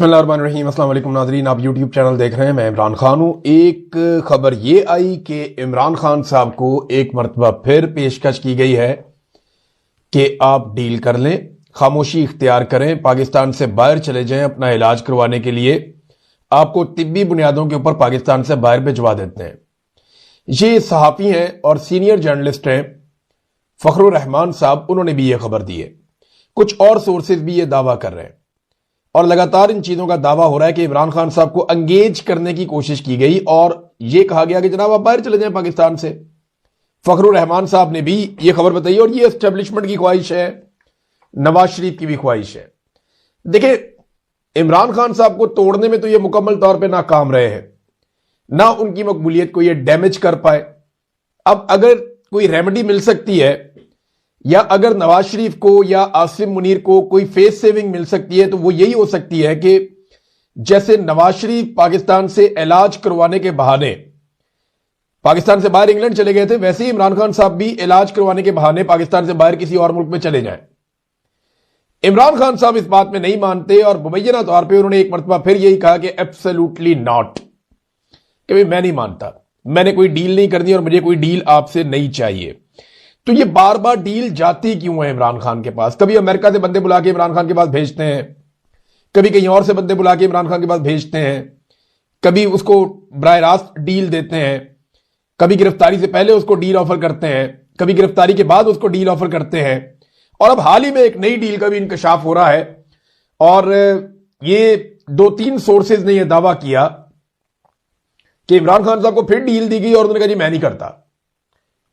बिस्मिल्लाहिर्रहमानिर्रहीम। अस्सलाम वालेकुम नाज़रीन, आप यूट्यूब चैनल देख रहे हैं। मैं इमरान खान हूं। एक खबर ये आई कि इमरान खान साहब को एक मरतबा फिर पेशकश की गई है कि आप डील कर लें, खामोशी इख्तियार करें, पाकिस्तान से बाहर चले जाएं अपना इलाज करवाने के लिए, आपको तिब्बी बुनियादों के ऊपर पाकिस्तान से बाहर भिजवा देते हैं। ये सहाफ़ी हैं और सीनियर जर्नलिस्ट हैं फखरुर रहमान साहब, उन्होंने भी यह खबर दी है। कुछ और सोर्सेज भी यह दावा कर रहे हैं और लगातार इन चीजों का दावा हो रहा है कि इमरान खान साहब को एंगेज करने की कोशिश की गई और यह कहा गया कि जनाब आप बाहर चले जाएं पाकिस्तान से। फखरुर रहमान साहब ने भी यह खबर बताई और यह एस्टेब्लिशमेंट की ख्वाहिश है, नवाज शरीफ की भी ख्वाहिश है। देखिए, इमरान खान साहब को तोड़ने में तो यह मुकम्मल तौर पर नाकाम रहे हैं, ना उनकी मकबूलियत को यह डैमेज कर पाए। अब अगर कोई रेमेडी मिल सकती है या अगर नवाज शरीफ को या आसिम मुनीर को कोई फेस सेविंग मिल सकती है तो वो यही हो सकती है कि जैसे नवाज शरीफ पाकिस्तान से इलाज करवाने के बहाने पाकिस्तान से बाहर इंग्लैंड चले गए थे, वैसे ही इमरान खान साहब भी इलाज करवाने के बहाने पाकिस्तान से बाहर किसी और मुल्क में चले जाएं। इमरान खान साहब इस बात में नहीं मानते और मुबैना तौर पर उन्होंने एक मरतबा फिर यही कहा कि एब्सोल्युटली नॉट, कि भाई मैं नहीं मानता, मैंने कोई डील नहीं करनी और मुझे कोई डील आपसे नहीं चाहिए। तो ये बार बार डील जाती क्यों है इमरान खान के पास? कभी अमेरिका से बंदे बुला के इमरान खान के पास भेजते हैं, कभी कहीं और से बंदे बुला के इमरान खान के पास भेजते हैं, कभी उसको बराह रास्त डील देते हैं, कभी गिरफ्तारी से पहले उसको डील ऑफर करते हैं, कभी गिरफ्तारी के बाद उसको डील ऑफर करते हैं। और अब हाल ही में एक नई डील का भी इंकशाफ हो रहा है और ये 2-3 सोर्सेज ने यह दावा किया कि इमरान खान साहब को फिर डील दी गई और उन्होंने कहा जी मैं नहीं करता,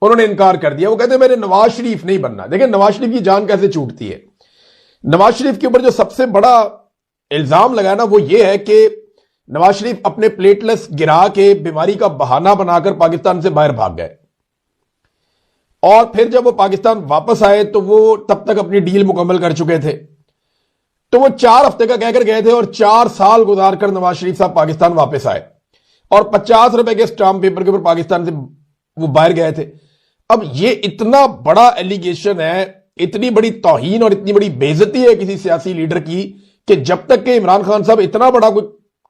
उन्होंने इनकार कर दिया। वो कहते हैं मैंने नवाज शरीफ नहीं बनना। देखिए, नवाज शरीफ की जान कैसे छूटती है। नवाज शरीफ के ऊपर जो सबसे बड़ा इल्जाम लगा ना वो ये है कि नवाज शरीफ अपने प्लेटलेट्स गिरा के बीमारी का बहाना बनाकर पाकिस्तान से बाहर भाग गए और फिर जब वो पाकिस्तान वापस आए तो वो तब तक अपनी डील मुकम्मल कर चुके थे। तो वो 4 हफ्ते का कहकर गए थे और 4 साल गुजार कर नवाज शरीफ साहब पाकिस्तान वापस आए और 50 रुपए के स्टाम्प पेपर के ऊपर पाकिस्तान से वो बाहर गए थे। अब ये इतना बड़ा एलिगेशन है, इतनी बड़ी तौहीन और इतनी बड़ी बेइज्जती है किसी सियासी लीडर की कि जब तक के इमरान खान साहब इतना बड़ा कोई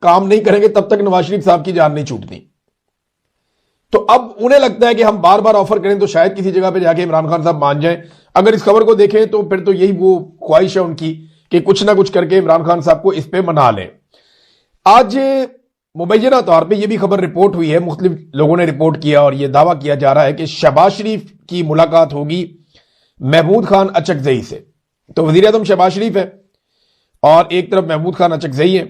काम नहीं करेंगे तब तक नवाज शरीफ साहब की जान नहीं छूटती। तो अब उन्हें लगता है कि हम बार बार ऑफर करें तो शायद किसी जगह पे जाके इमरान खान साहब मान जाएं। अगर इस खबर को देखें तो फिर तो यही वो ख्वाहिश है उनकी कि कुछ ना कुछ करके इमरान खान साहब को इस पे मना लें। आज मुबैना तौर पे ये भी खबर रिपोर्ट हुई है, मुख्तलिफ लोगों ने रिपोर्ट किया और यह दावा किया जा रहा है कि शहबाज शरीफ की मुलाकात होगी महमूद खान अचकजई से। तो वजीर आजम शहबाज शरीफ है और एक तरफ महमूद खान अचकजई है,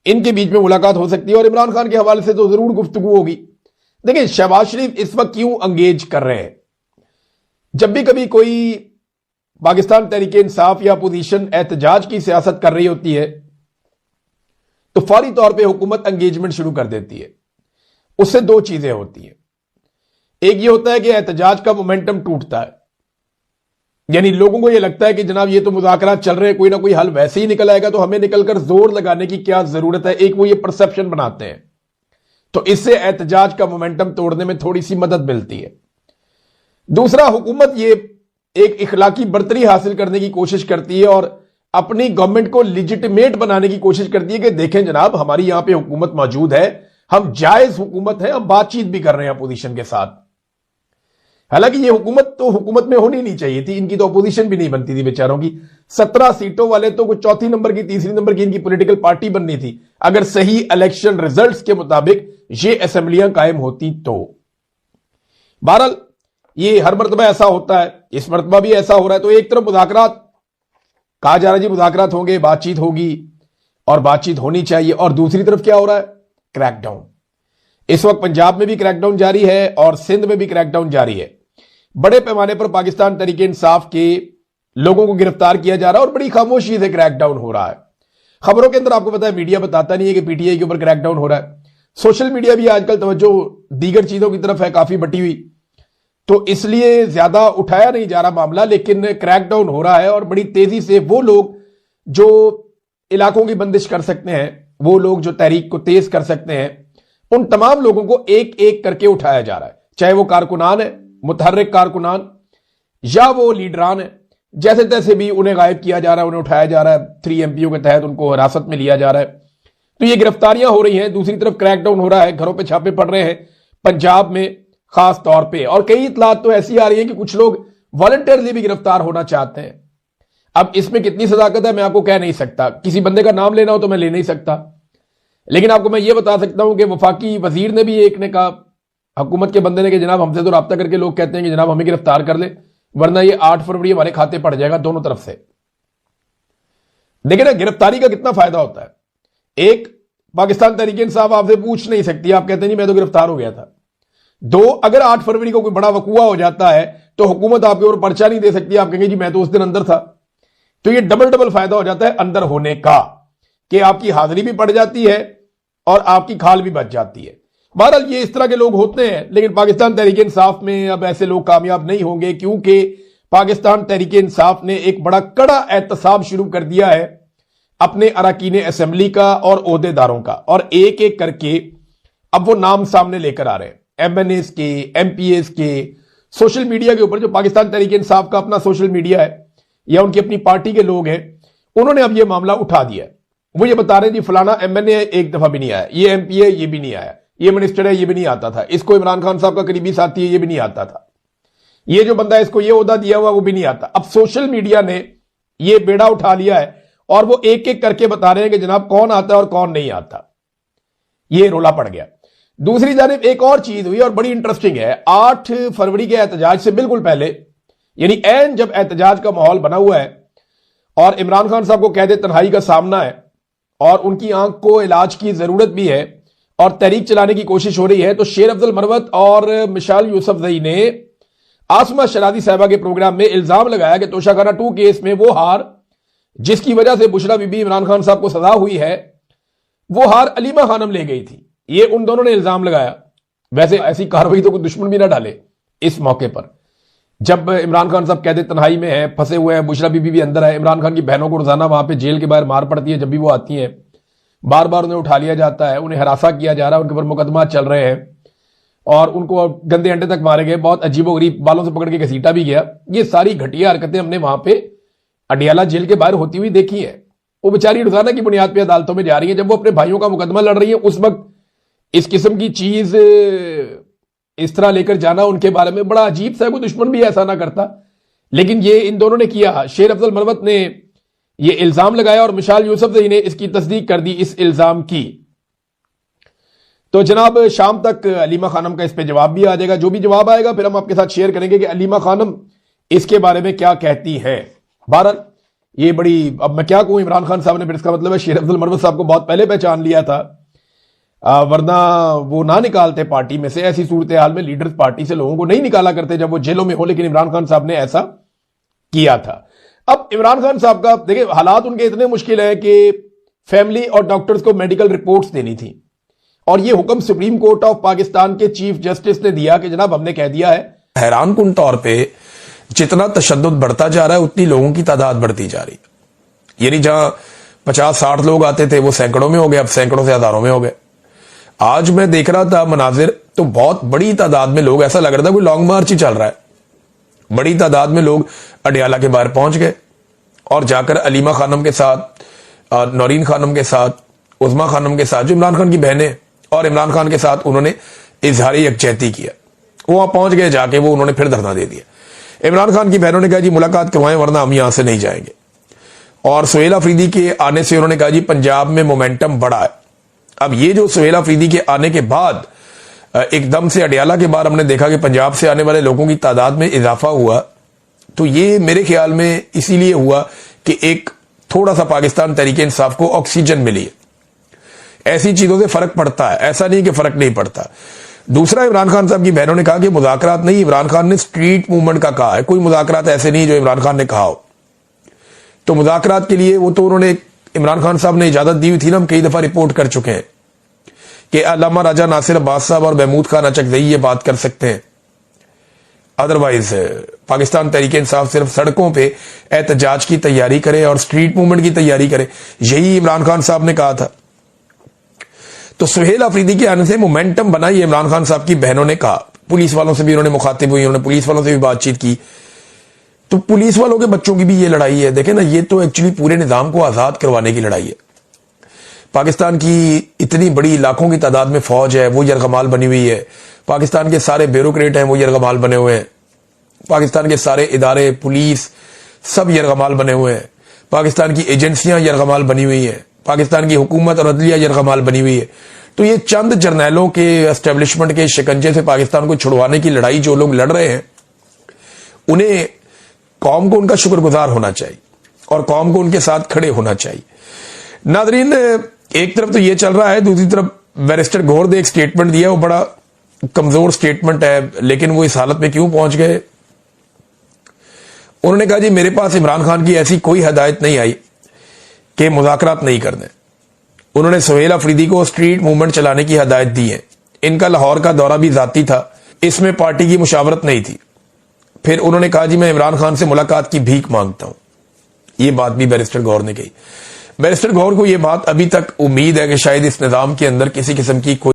इनके बीच में मुलाकात हो सकती है और इमरान खान के हवाले से तो जरूर गुफ्तगू होगी। देखिए, शहबाज शरीफ इस वक्त क्यों अंगेज कर रहे हैं? जब भी कभी कोई पाकिस्तान तहरीक इंसाफ या अपोजिशन एहतजाज की सियासत कर रही होती है तो फौरी तौर पे हुकूमत एंगेजमेंट शुरू कर देती है। उससे 2 चीजें होती हैं। एक ये होता है कि एहतजाज का मोमेंटम टूटता है, यानी लोगों को यह लगता है कि जनाब ये तो मुज़ाकरात चल रहे हैं, कोई ना कोई हल वैसे ही निकल आएगा तो हमें निकलकर जोर लगाने की क्या जरूरत है। एक वो ये परसेप्शन बनाते हैं, तो इससे एहतजाज का मोमेंटम तोड़ने में थोड़ी सी मदद मिलती है। दूसरा, हुकूमत ये एक इखलाकी बर्तरी हासिल करने की कोशिश करती है और अपनी गवर्नमेंट को लिजिटिमेट बनाने की कोशिश करती है कि देखें जनाब हमारी यहां पे हुकूमत मौजूद है, हम जायज हुकूमत है, हम बातचीत भी कर रहे हैं अपोजिशन के साथ। हालांकि ये हुकूमत तो हुकूमत में होनी नहीं चाहिए थी, इनकी तो अपोजिशन भी नहीं बनती थी बेचारों की। 17 सीटों वाले तो कुछ 4थी नंबर की 3री नंबर की इनकी पॉलिटिकल पार्टी बननी थी अगर सही इलेक्शन रिजल्ट्स के मुताबिक ये असेंबलियां कायम होती तो। बहरहाल ये हर मरतबा ऐसा होता है, इस मरतबा भी ऐसा हो रहा है। तो एक तरफ मुज़ाकरात कहा जा रहा है जी मुज़ाकरात होंगे, बातचीत होगी और बातचीत होनी चाहिए, और दूसरी तरफ क्या हो रहा है? क्रैकडाउन। इस वक्त पंजाब में भी क्रैकडाउन जारी है और सिंध में भी क्रैकडाउन जारी है। बड़े पैमाने पर पाकिस्तान तहरीक इंसाफ के लोगों को गिरफ्तार किया जा रहा है और बड़ी खामोशी से क्रैकडाउन हो रहा है। खबरों के अंदर आपको पता है मीडिया बताता नहीं है कि पीटीआई के ऊपर क्रैकडाउन हो रहा है। सोशल मीडिया भी आजकल तवज्जो दीगर चीजों की तरफ है, काफी बटी हुई, तो इसलिए ज्यादा उठाया नहीं जा रहा मामला, लेकिन क्रैकडाउन हो रहा है और बड़ी तेजी से वो लोग जो इलाकों की बंदिश कर सकते हैं, वो लोग जो तहरीक को तेज कर सकते हैं, उन तमाम लोगों को एक एक करके उठाया जा रहा है। चाहे वो कारकुनान है, मुतहर्रिक कारकुनान, या वो लीडरान है, जैसे तैसे भी उन्हें गायब किया जा रहा है, उन्हें उठाया जा रहा है। 3 एमपीओ के तहत उनको हिरासत में लिया जा रहा है तो ये गिरफ्तारियां हो रही हैं, दूसरी तरफ क्रैकडाउन हो रहा है, घरों पे छापे पड़ रहे हैं पंजाब में खास तौर पे, और कई इतलात तो ऐसी आ रही है कि कुछ लोग वॉलंटियरली भी गिरफ्तार होना चाहते हैं। अब इसमें कितनी सदाकत है मैं आपको कह नहीं सकता, किसी बंदे का नाम लेना हो तो मैं ले नहीं सकता, लेकिन आपको मैं ये बता सकता हूं कि वफाकी वजीर ने भी एक ने कहा, हुकूमत के बंदे ने, कि जनाब हमसे तो राब्ता करके लोग कहते हैं कि जनाब हमें गिरफ्तार कर ले वरना ये 8 फरवरी हमारे खाते पड़ जाएगा दोनों तरफ से। देखिए ना गिरफ्तारी का कितना फायदा होता है। एक, पाकिस्तान तहरीक इंसाफ आपसे पूछ नहीं सकती, आप कहते हैं नहीं मैं तो गिरफ्तार हो गया था। दो, अगर 8 फरवरी को कोई बड़ा वकूआ हो जाता है तो हुकूमत आपके ऊपर पर्चा नहीं दे सकती, आप कहेंगे जी मैं तो उस दिन अंदर था। तो ये डबल फायदा हो जाता है अंदर होने का, कि आपकी हाजिरी भी पड़ जाती है और आपकी खाल भी बच जाती है। बहरहाल ये इस तरह के लोग होते हैं, लेकिन पाकिस्तान तहरीक इंसाफ में अब ऐसे लोग कामयाब नहीं होंगे, क्योंकि पाकिस्तान तहरीक इंसाफ ने एक बड़ा कड़ा एहतसाब शुरू कर दिया है अपने अरकान असेंबली का और ओहदेदारों का, और एक एक करके अब वो नाम सामने लेकर आ रहे हैं, MNAs के, MPAs के, सोशल मीडिया के ऊपर जो पाकिस्तान तहरीक इंसाफ का अपना सोशल मीडिया है या उनकी अपनी पार्टी के लोग हैं, उन्होंने अब ये मामला उठा दिया है। वो ये बता रहे हैं जी फलाना MNA एक दफा भी नहीं आया, ये MP है ये भी नहीं आया, ये मिनिस्टर है ये भी नहीं आता था, इसको इमरान खान साहब का करीबी साथी है ये भी नहीं आता था, ये जो बंदा है इसको ये ओहदा दिया हुआ वो भी नहीं आता। अब सोशल मीडिया ने ये बेड़ा उठा लिया है और वो एक एक करके बता रहे हैं कि जनाब कौन आता है और कौन नहीं आता। ये रोला पड़ गया। दूसरी जानिब एक और चीज हुई और बड़ी इंटरेस्टिंग है, 8 फरवरी के एहतजाज से बिल्कुल पहले, यानी ऐन जब एहतजाज का माहौल बना हुआ है और इमरान खान साहब को कैद तन्हाई का सामना है और उनकी आंख को इलाज की जरूरत भी है और तहरीक चलाने की कोशिश हो रही है, तो शेर अफजल मरवत और मिशाल यूसुफजई ने आसमा शरादी साहबा के प्रोग्राम में इल्जाम लगाया कि तोशाखाना 2 केस में वो हार जिसकी वजह से बुशरा बीबी इमरान खान साहब को सजा हुई है, वो हार अलीमा खानम ले गई थी। ये उन दोनों ने इल्जाम लगाया। वैसे ऐसी कार्रवाई तो कोई दुश्मन भी ना डाले इस मौके पर, जब इमरान खान साहब कैद तन्हाई में है, फंसे हुए हैं, बुशरा बीबी भी अंदर है, इमरान खान की बहनों को रोजाना वहां पे जेल के बाहर मार पड़ती है, जब भी वो आती हैं बार बार उन्हें उठा लिया जाता है, उन्हें हरासा किया जा रहा है, उनके ऊपर मुकदमा चल रहे हैं और उनको गंदे अंडे तक मारे गए, बहुत अजीबोगरीब बालों से पकड़ के घसीटा भी गया। ये सारी घटिया हरकतें हमने वहां पे अडियाला जेल के बाहर होती हुई देखी है। वो बेचारी रोजाना की बुनियाद पर अदालतों में जा रही है, जब वो अपने भाइयों का मुकदमा लड़ रही है उस वक्त इस किस्म की चीज इस तरह लेकर जाना उनके बारे में बड़ा अजीब सा, कोई दुश्मन भी ऐसा ना करता, लेकिन ये इन दोनों ने किया। शेर अफजल मरवत ने ये इल्जाम लगाया और मिशाल यूसुफजई ने इसकी तस्दीक कर दी इस इल्जाम की। तो जनाब शाम तक अलीमा खानम का इस पे जवाब भी आ जाएगा, जो भी जवाब आएगा फिर हम आपके साथ शेयर करेंगे कि अलीमा खानम इसके बारे में क्या कहती हैं। बहरहाल ये बड़ी, अब मैं क्या कहूं, इमरान खान साहब ने फिर इसका मतलब है शेर अफजल मरवत साहब को बहुत पहले पहचान लिया था, वरना वो ना निकालते पार्टी में से। ऐसी सूरत हाल में लीडर्स पार्टी से लोगों को नहीं निकाला करते जब वो जेलों में हो, लेकिन इमरान खान साहब ने ऐसा किया था। अब इमरान खान साहब का देखिए हालात उनके इतने मुश्किल है कि फैमिली और डॉक्टर्स को मेडिकल रिपोर्ट्स देनी थी और ये हुक्म सुप्रीम कोर्ट ऑफ पाकिस्तान के चीफ जस्टिस ने दिया कि जनाब हमने कह दिया है। हैरानकुन तौर पे जितना तशद्दुद बढ़ता जा रहा है उतनी लोगों की तादाद बढ़ती जा रही है। यानी जहां 50-60 लोग आते थे वो सैकड़ों में हो गए, अब सैकड़ों से हजारों में हो गए। आज मैं देख रहा था मनाजिर, तो बहुत बड़ी तादाद में लोग, ऐसा लग रहा था कोई लॉन्ग मार्च ही चल रहा है। बड़ी तादाद में लोग अडियाला के बाहर पहुंच गए और जाकर अलीमा खानम के साथ, नौरीन खानम के साथ, उज़मा खानम के साथ, जो इमरान खान की बहनें, और इमरान खान के साथ उन्होंने इजहार यकजहती किया। वो वहां पहुंच गए, जाके वो उन्होंने फिर धरना दे दिया। इमरान खान की बहनों ने कहा जी मुलाकात करवाएं वरना हम यहां से नहीं जाएंगे, और सुहेल अफरीदी के आने से उन्होंने कहा जी पंजाब में मोमेंटम बढ़ा है। अब ये जो सुहेल अफरीदी के आने के बाद एकदम से अडियाला के बाद हमने देखा कि पंजाब से आने वाले लोगों की तादाद में इजाफा हुआ, तो ये मेरे ख्याल में इसीलिए हुआ कि एक थोड़ा सा पाकिस्तान तहरीक इंसाफ को ऑक्सीजन मिली है। ऐसी चीजों से फर्क पड़ता है, ऐसा नहीं कि फर्क नहीं पड़ता। दूसरा, इमरान खान साहब की बहनों ने कहा कि मुज़ाकरात नहीं, इमरान खान ने स्ट्रीट मूवमेंट का कहा है, कोई मुज़ाकरात ऐसे नहीं जो इमरान खान ने कहा हो। तो मुज़ाकरात के लिए वो तो उन्होंने, इमरान खान साहब ने इजाजत दी हुई थी ना, हम कई दफा रिपोर्ट कर चुके हैं कि अल्लामा राजा नासिर अब्बास साहब और महमूद खान अचकज़ई ये बात कर सकते हैं। अदरवाइज पाकिस्तान तहरीक इंसाफ सिर्फ सड़कों पे एहतजाज की तैयारी करे और स्ट्रीट मूवमेंट की तैयारी करे, यही इमरान खान साहब ने कहा था। तो सुहेल अफरीदी के आने से मोमेंटम बना, ये इमरान खान साहब की बहनों ने कहा। पुलिस वालों से भी उन्होंने मुखातिब हुई, उन्होंने पुलिस वालों से भी बातचीत की। तो पुलिस वालों के बच्चों की भी ये लड़ाई है। देखें ना, ये तो एक्चुअली पूरे निजाम को आजाद करवाने की लड़ाई है। पाकिस्तान की इतनी बड़ी लाखों की तादाद में फौज है, वो यरगमाल बनी हुई है। पाकिस्तान के सारे ब्यूरोक्रेट हैं, वो यरगमाल बने हुए हैं। पाकिस्तान के सारे इदारे, पुलिस, सब यरगमाल बने हुए हैं। पाकिस्तान की एजेंसियां यरगमाल बनी हुई हैं। पाकिस्तान की हुकूमत और अदलिया यरगमाल बनी हुई है। तो ये चंद जर्नैलों के एस्टेब्लिशमेंट के शिकंजे से पाकिस्तान को छुड़वाने की लड़ाई जो लोग लड़ रहे हैं, उन्हें कौम को उनका शुक्रगुजार होना चाहिए और कौम को उनके साथ खड़े होना चाहिए। नादरीन, एक तरफ तो ये चल रहा है, दूसरी तरफ बैरिस्टर गौहर ने एक स्टेटमेंट दिया, वो बड़ा कमजोर स्टेटमेंट है, लेकिन वो इस हालत में क्यों पहुंच गए? उन्होंने कहा जी मेरे पास इमरान खान की ऐसी कोई हदायत नहीं आई कि मुज़ाकरात नहीं करने। उन्होंने सुहेल अफरीदी को स्ट्रीट मूवमेंट चलाने की हदायत दी है। इनका लाहौर का दौरा भी जाती था, इसमें पार्टी की मुशावरत नहीं थी। फिर उन्होंने कहा जी मैं इमरान खान से मुलाकात की भीख मांगता हूं। यह बात भी बैरिस्टर गौहर ने कही। बैरिस्टर गौहर को यह बात अभी तक उम्मीद है कि शायद इस निजाम के अंदर किसी किस्म की कोई